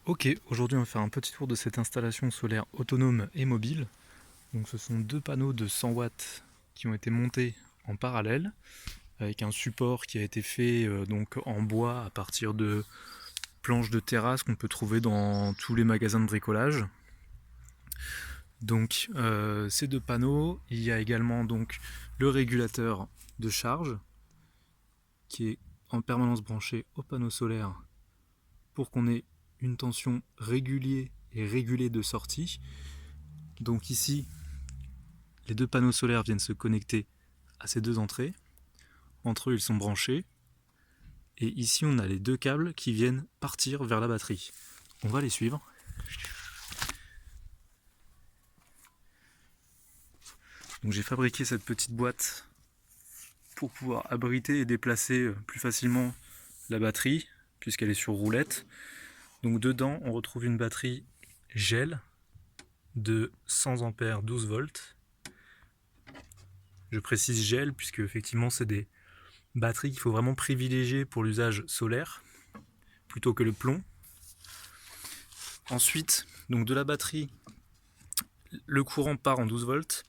Ok, aujourd'hui on va faire un petit tour de cette installation solaire autonome et mobile. Donc ce sont deux panneaux de 100 watts qui ont été montés en parallèle avec un support qui a été fait donc en bois à partir de planches de terrasse qu'on peut trouver dans tous les magasins de bricolage. Donc ces deux panneaux, il y a également donc le régulateur de charge qui est en permanence branché au panneau solaire pour qu'on ait une tension régulière et régulée de sortie. Donc ici, les deux panneaux solaires viennent se connecter à ces deux entrées. Entre eux, ils sont branchés. Et ici, on a les deux câbles qui viennent partir vers la batterie. On va les suivre. Donc j'ai fabriqué cette petite boîte pour pouvoir abriter et déplacer plus facilement la batterie, puisqu'elle est sur roulette. Donc dedans, on retrouve une batterie gel de 100 ampères 12 volts. Je précise gel, puisque effectivement, c'est des batteries qu'il faut vraiment privilégier pour l'usage solaire, plutôt que le plomb. Ensuite, donc de la batterie, le courant part en 12 volts,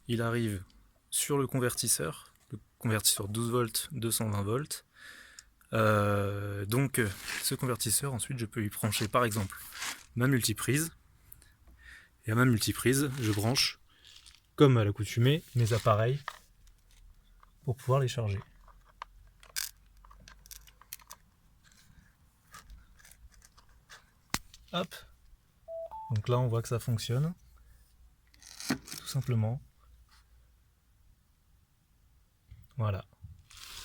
il arrive sur le convertisseur 12 volts, 220 volts. Donc ce convertisseur, ensuite je peux y brancher par exemple ma multiprise. Et à ma multiprise, je branche, comme à l'accoutumée, mes appareils pour pouvoir les charger. Hop. Donc là on voit que ça fonctionne. Tout simplement. Voilà.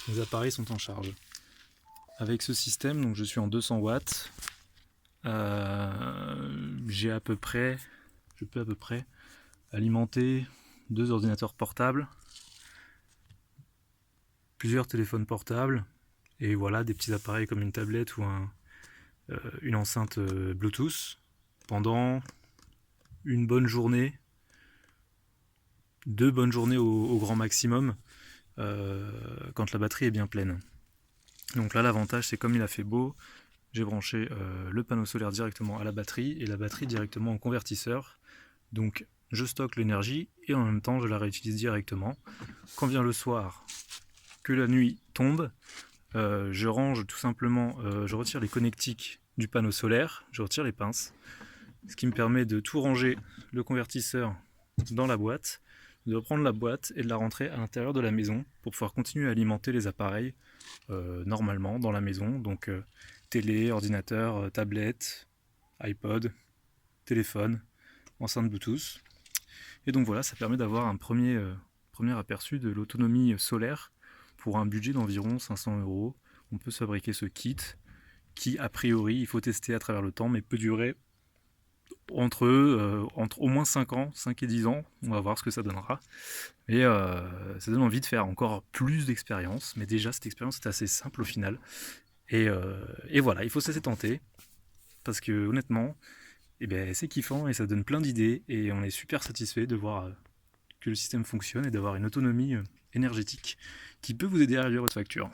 Les appareils sont en charge. Avec ce système, donc je suis en 200 watts. Je peux à peu près alimenter 2 ordinateurs portables, plusieurs téléphones portables, et voilà, des petits appareils comme une tablette ou une enceinte Bluetooth pendant une bonne journée, 2 bonnes journées au grand maximum, quand la batterie est bien pleine. Donc là, l'avantage, c'est comme il a fait beau, j'ai branché le panneau solaire directement à la batterie et la batterie directement au convertisseur. Donc je stocke l'énergie et en même temps je la réutilise directement. Quand vient le soir, que la nuit tombe, je range tout simplement, je retire les connectiques du panneau solaire, je retire les pinces, ce qui me permet de tout ranger le convertisseur dans la boîte, de reprendre la boîte et de la rentrer à l'intérieur de la maison pour pouvoir continuer à alimenter les appareils normalement dans la maison, donc télé, ordinateur, tablette, iPod, téléphone, enceinte Bluetooth. Et donc voilà, ça permet d'avoir un premier aperçu de l'autonomie solaire pour un budget d'environ 500 €. On peut se fabriquer ce kit qui, a priori, il faut tester à travers le temps, mais peut durer entre au moins 5 ans, 5 et 10 ans. On va voir ce que ça donnera. Et ça donne envie de faire encore plus d'expérience. Mais déjà, cette expérience est assez simple au final. Et voilà, il faut se laisser tenter. Parce que honnêtement, eh ben, c'est kiffant et ça donne plein d'idées. Et on est super satisfait de voir que le système fonctionne et d'avoir une autonomie énergétique qui peut vous aider à réduire votre facture.